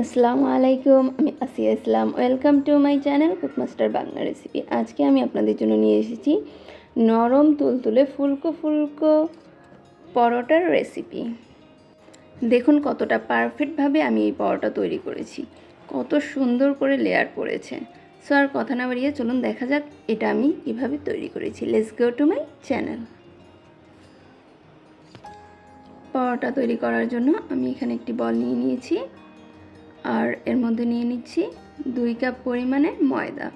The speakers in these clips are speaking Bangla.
আসসালামু আলাইকুম, আমি Asiya Islam. Welcome to my channel Cookmaster Bangla recipe. আজকে আমি আপনাদের জন্য নিয়ে এসেছি নরম তুলতুলে ফুলকো ফুলকো পরোটার রেসিপি। দেখুন কতটা পারফেক্টভাবে আমি এই পরোটা তৈরি করেছি, কত সুন্দর করে লেয়ার পড়েছে। সো আর কথা না বাড়িয়ে চলুন দেখা যাক এটা আমি কীভাবে তৈরি করেছি। Let's go to my channel. Paratha তৈরি করার জন্য আমি এখানে একটি বল নিয়ে নিয়েছি, আর এর মধ্যে নিয়ে নিচ্ছি 2 কাপ পরিমাণে ময়দা।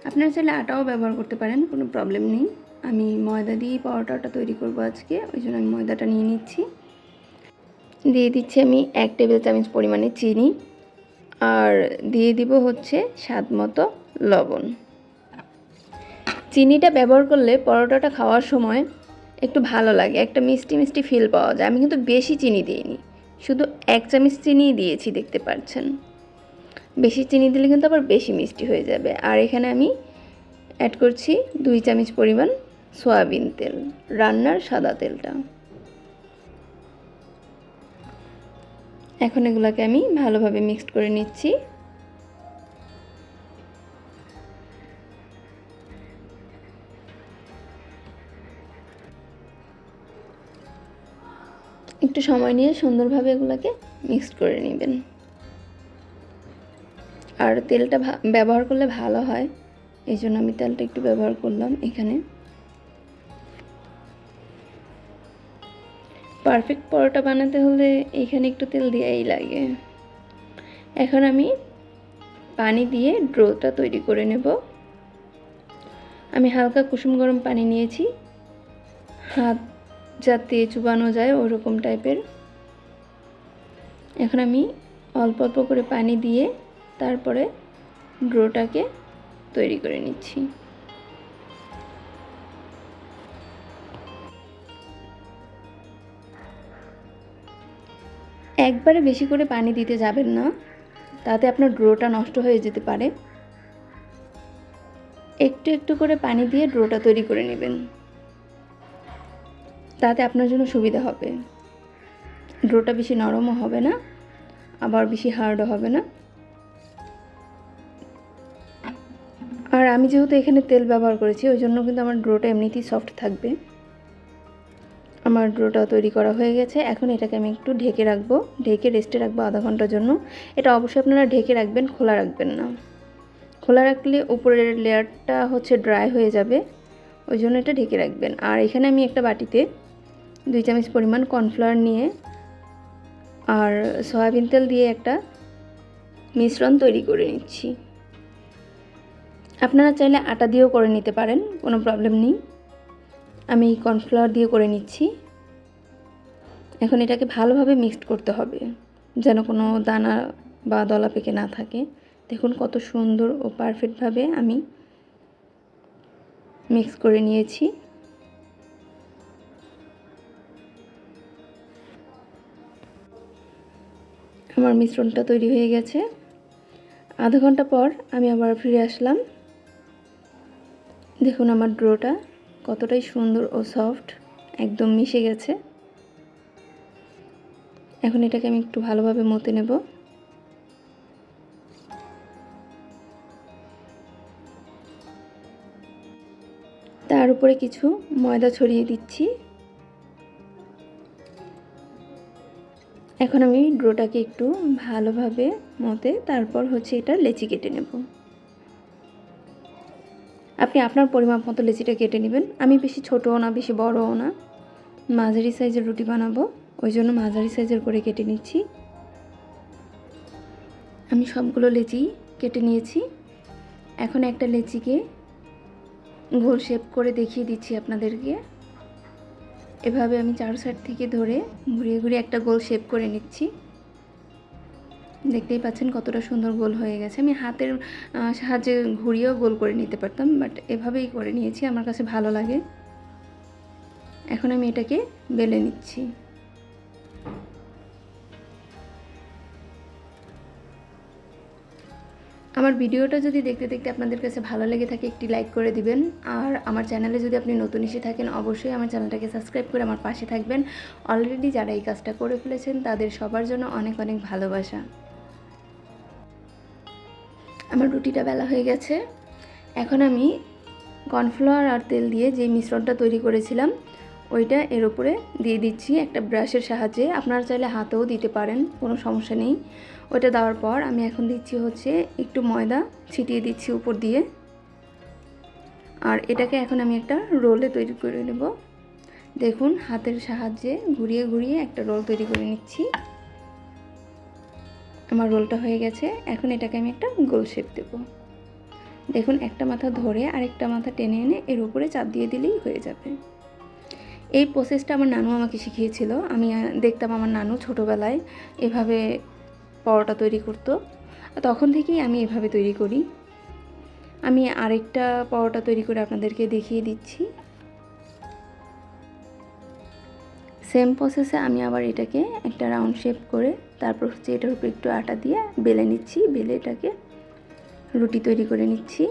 আপনারা চাইলে আটাও ব্যবহার করতে পারেন, কোনো প্রবলেম নেই। আমি ময়দা দিয়েই পরোটাটা তৈরি করব আজকে, ওই জন্য আমি ময়দাটা নিয়ে নিচ্ছি। দিয়ে দিচ্ছি আমি 1 টেবিল চামচ পরিমাণে চিনি, আর দিয়ে দিব হচ্ছে স্বাদ মতো লবণ। চিনিটা ব্যবহার করলে পরোটাটা খাওয়ার সময় একটু ভালো লাগে, একটা মিষ্টি মিষ্টি ফিল পাওয়া যায়। আমি কিন্তু বেশি চিনি দিইনি, শুধু 1 চামচ চিনিই দিয়েছি, দেখতে পাচ্ছেন। বেশি চিনি দিলে কিন্তু আবার বেশি মিষ্টি হয়ে যাবে। আর এখানে আমি অ্যাড করছি 2 চামচ পরিমাণ সয়াবিন তেল, রান্নার সাদা তেলটা। এখন এগুলোকে আমি ভালোভাবে মিক্সড করে নিচ্ছি। একটু সময় নিয়ে সুন্দরভাবে এগুলোকে মিক্সড করে নেবেন। আর তেলটা ব্যবহার করলে ভালো হয়, এই জন্য আমি তেলটা একটু ব্যবহার করলাম এখানে। পারফেক্ট পরোটা বানাতে হলে এখানে একটু তেল দেওয়াই লাগে। এখন আমি পানি দিয়ে ডোটা তৈরি করে নেব। আমি হালকা কুসুম গরম পানি নিয়েছি, হাত যাতে চুবানো যায় ওরকম টাইপের। এখন আমি অল্প অল্প করে পানি দিয়ে তারপরে ডোটাকে তৈরি করে নিচ্ছি। একবারে বেশি করে পানি দিতে যাবেন না, তাতে আপনার ডোটা নষ্ট হয়ে যেতে পারে। একটু একটু করে পানি দিয়ে ডোটা তৈরি করে নেবেন, তাতে আপনার জন্য সুবিধা হবে। ডোটা বেশি নরমও হবে না, আবার বেশি হার্ডও হবে না। আর আমি যেহেতু এখানে তেল ব্যবহার করেছি, ওই জন্য কিন্তু আমার ডোটা এমনিতেই সফট থাকবে। আমার ডোটা তৈরি করা হয়ে গেছে। এখন এটাকে আমি একটু ঢেকে রাখবো, ঢেকে রেস্টে রাখবো আধা ঘন্টার জন্য। এটা অবশ্যই আপনারা ঢেকে রাখবেন, খোলা রাখবেন না। খোলা রাখলে উপরের লেয়ারটা হচ্ছে ড্রাই হয়ে যাবে, ওই জন্য এটা ঢেকে রাখবেন। আর এখানে আমি একটা বাটিতে 2 চামচ পরিমাণ কর্নফ্লাওয়ার নিয়ে আর সয়াবিন তেল দিয়ে একটা মিশ্রণ তৈরি করে নিচ্ছি। আপনারা চাইলে আটা দিয়েও করে নিতে পারেন, কোনো প্রবলেম নেই। আমি কর্নফ্লাওয়ার দিয়ে করে নিচ্ছি। এখন এটাকে ভালোভাবে মিক্সড করতে হবে, যেন কোনো দানা বা দলা পেকে না থাকে। দেখুন কত সুন্দর ও পারফেক্টভাবে আমি মিক্স করে নিয়েছি। আমার মিশ্রণটা তৈরি হয়ে গেছে। আধা ঘন্টা পর আমি আবার ফিরে আসলাম। দেখুন আমার ডোটা কতটাই সুন্দর ও সফট, একদম মিশে গেছে। এখন এটাকে আমি একটু ভালোভাবে মতে নেব। তার উপরে কিছু ময়দা ছড়িয়ে দিচ্ছি। এখন আমি ডোটাকে একটু ভালোভাবে মতে তারপর হচ্ছে এটা লেচি কেটে নেব। আপনি আপনার পরিমাপ মতো লেচিটা কেটে নেবেন। আমি বেশি ছোটও না বেশি বড়ও না, মাঝারি সাইজের রুটি বানাবো, ওই জন্য মাঝারি সাইজের করে কেটে নিচ্ছি। আমি সবগুলো লেচি কেটে নিয়েছি। এখন একটা লেচিকে গোল শেপ করে দেখিয়ে দিচ্ছি আপনাদেরকে। এভাবে আমি চার সাইড থেকে ধরে ঘুরিয়ে ঘুরিয়ে একটা গোল শেপ করে নিচ্ছি। দেখতেই পাচ্ছেন কতটা সুন্দর গোল হয়ে গেছে। আমি হাতের সাহায্যে ঘুরিয়েও গোল করে নিতে পারতাম, বাট এভাবেই করে নিয়েছি, আমার কাছে ভালো লাগে। এখন আমি এটাকে বেলে নিচ্ছি। আমার ভিডিওটা যদি দেখতে দেখতে আপনাদের কাছে ভালো লেগে থাকে একটি লাইক করে দিবেন। আর আমার চ্যানেলে যদি আপনি নতুন এসে থাকেন অবশ্যই আমার চ্যানেলটাকে সাবস্ক্রাইব করে আমার পাশে থাকবেন। অলরেডি যারা এই কাজটা করে ফেলেছেন তাদের সবার জন্য অনেক অনেক ভালোবাসা। আমার রুটিটা বেলা হয়ে গেছে। এখন আমি কর্নফ্লাওয়ার আর তেল দিয়ে যে মিশ্রণটা তৈরি করেছিলাম ওইটা এর উপরে দিয়ে দিচ্ছি একটা ব্রাশের সাহায্যে। আপনারা চাইলে হাতেও দিতে পারেন, কোনো সমস্যা নেই। ওইটা দেওয়ার পর আমি এখন দিচ্ছি হচ্ছে একটু ময়দা ছিটিয়ে দিচ্ছি উপর দিয়ে। আর এটাকে এখন আমি একটা রোলে তৈরি করে নেব। দেখুন হাতের সাহায্যে ঘুরিয়ে ঘুরিয়ে একটা রোল তৈরি করে নিচ্ছি। আমার রোলটা হয়ে গেছে। এখন এটাকে আমি একটা গোল শেপ দেব। দেখুন একটা মাথা ধরে আরেকটা মাথা টেনে এনে এর উপরে চাপ দিয়ে দিলেই হয়ে যাবে। এই প্রসেসটা আমার নানু আমাকে শিখিয়েছিল। আমি দেখতাম আমার নানু ছোটোবেলায় এভাবে পরোটা তৈরি করতো, তখন থেকেই আমি এভাবে তৈরি করি। আমি আরেকটা পরোটা তৈরি করে আপনাদেরকে দেখিয়ে দিচ্ছি। সেম প্রসেসে আমি আবার এটাকে একটা রাউন্ড শেপ করে তারপর হচ্ছে এটার উপর একটু আটা দিয়ে বেলে নিচ্ছি। বেলে এটাকে রুটি তৈরি করে নিচ্ছি।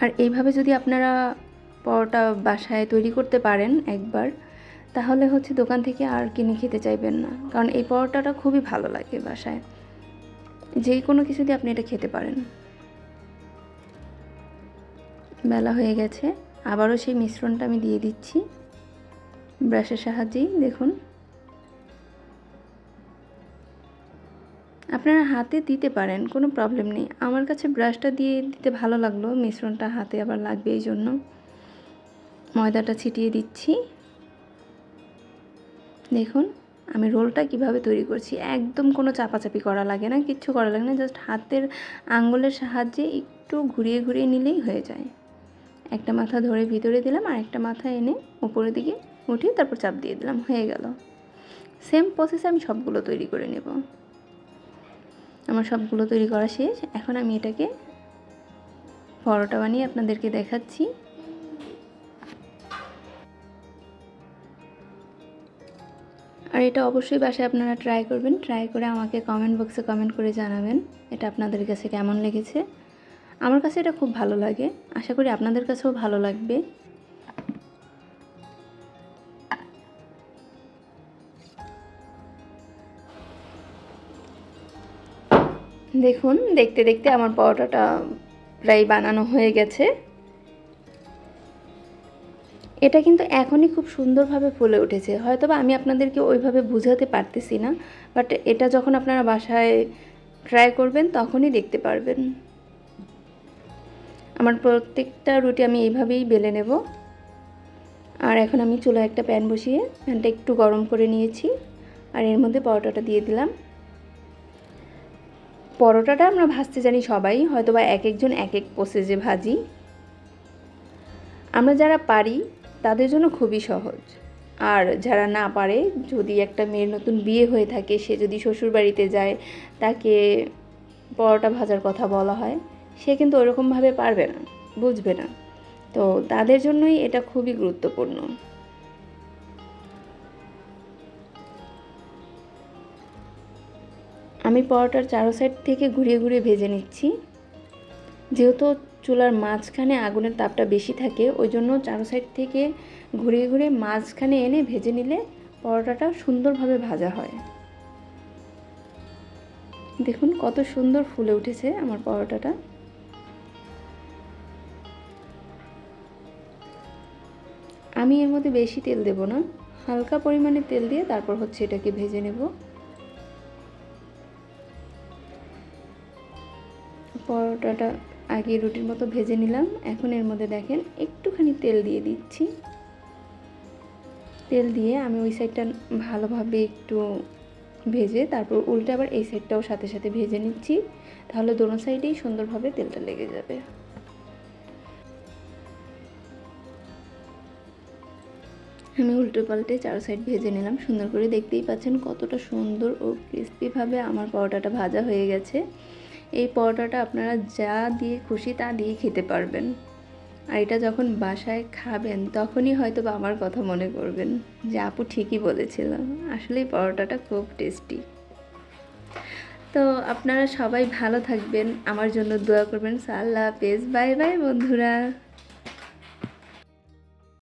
আর এইভাবে যদি আপনারা পরোটা বাসায় তৈরি করতে পারেন একবার, তাহলে হচ্ছে দোকান থেকে আর কিনে খেতে চাইবেন না। কারণ এই পরোটাটা খুবই ভালো লাগে বাসায়, যে কোনো কিছু দিয়ে আপনি এটা খেতে পারেন। বেলা হয়ে গেছে, আবারও সেই মিশ্রণটা আমি দিয়ে দিচ্ছি ব্রাশের সাহায্যেই। দেখুন আপনারা হাতে দিতে পারেন, কোনো প্রবলেম নেই। আমার কাছে ব্রাশটা দিয়ে দিতে ভালো লাগলো, মিশ্রণটা হাতে আবার লাগবে এই জন্য ময়দাটা ছিটিয়ে দিচ্ছি। দেখুন আমি রোলটা কিভাবে তৈরি করছি, একদম কোনো চাপাচাপি করা লাগে না, কিচ্ছু করা লাগে না। জাস্ট হাতের আঙ্গুলের সাহায্যে একটু ঘুরিয়ে ঘুরিয়ে নিলেই হয়ে যায়। একটা মাথা ধরে ভিতরে দিলাম আর একটা মাথা এনে উপরের দিকে উঠিয়ে তারপর চাপ দিয়ে দিলাম, হয়ে গেল। সেম প্রসেসে আমি সবগুলো তৈরি করে নেব। আমার সবগুলো তৈরি করা শেষ। এখন আমি এটাকে পরোটা বানিয়ে আপনাদেরকে দেখাচ্ছি। আর এটা অবশ্যই বাসায় আপনারা ট্রাই করবেন। ট্রাই করে আমাকে কমেন্ট বক্সে কমেন্ট করে জানাবেন এটা আপনাদের কাছে কেমন লেগেছে। আমার কাছে এটা খুব ভালো লাগে, আশা করি আপনাদের কাছেও ভালো লাগবে। দেখুন দেখতে দেখতে আমার পরোটাটা প্রায় বানানো হয়ে গেছে। এটা কিন্তু এখনই খুব সুন্দরভাবে ফুলে উঠেছে। হয়তোবা আমি আপনাদেরকে ওইভাবে বুঝাতে পারতেছি না, বাট এটা যখন আপনারা বাসায় ট্রাই করবেন তখনই দেখতে পারবেন। আমার প্রত্যেকটা রুটি আমি এইভাবেই বেলে নেব। আর এখন আমি চুলায় একটা প্যান বসিয়ে প্যানটা একটু গরম করে নিয়েছি আর এর মধ্যে পরোটাটা দিয়ে দিলাম। পরোটাটা আমরা ভাজতে জানি সবাই, হয়তোবা এক একজন এক এক প্রসেসে ভাজি। আমরা যারা পারি তাদের জন্য খুবই সহজ। আর যারা না পারে, যদি একটা মেয়ের নতুন বিয়ে হয়ে থাকে, সে যদি শ্বশুরবাড়িতে যায়, তাকে পরোটা ভাজার কথা বলা হয়, সে কিন্তু ওরকমভাবে পারবে না, বুঝবে না। তো তাদের জন্যই এটা খুবই গুরুত্বপূর্ণ। আমি পরোটার চারো সাইড থেকে ঘুরিয়ে ঘুরিয়ে ভেজে নিচ্ছি। যেহেতু চুলার মাঝখানে আগুনের তাপটা বেশি থাকে, ওই জন্য চারো সাইড থেকে ঘুরিয়ে ঘুরিয়ে মাঝখানে এনে ভেজে নিলে পরোটাটা সুন্দরভাবে ভাজা হয়। দেখুন কত সুন্দর ফুলে উঠেছে আমার পরোটাটা। আমি এর মধ্যে বেশি তেল দেব না, হালকা পরিমাণে তেল দিয়ে তারপর হচ্ছে এটাকে ভেজে নেব। পরোটাটা আগে রুটির মতো ভেজে নিলাম। এখন এর মধ্যে দেখেন একটুখানি তেল দিয়ে দিচ্ছি। তেল দিয়ে আমি ওই সাইডটা ভালোভাবে একটু ভেজে তারপর উল্টে আবার এই সাইডটাও সাথে সাথে ভেজে নিচ্ছি, তাহলে দোনো সাইডেই সুন্দরভাবে তেলটা লেগে যাবে। আমি উল্টো পাল্টে চারো সাইড ভেজে নিলাম সুন্দর করে। দেখতেই পাচ্ছেন কতটা সুন্দর ও ক্রিস্পিভাবে আমার পরোটাটা ভাজা হয়ে গেছে। এই পরোটাটা আপনারা যা দিয়ে খুশি তা দিয়ে খেতে পারবেন। আর এটা যখন বাসায় খাবেন তখনই হয়তো বা আমার কথা মনে করবেন যে আপু ঠিকই বলেছিল, আসলেই পরোটাটা খুব টেস্টি। তো আপনারা সবাই ভালো থাকবেন, আমার জন্য দোয়া করবেন। আল্লাহ হাফেজ, বাই বাই বন্ধুরা।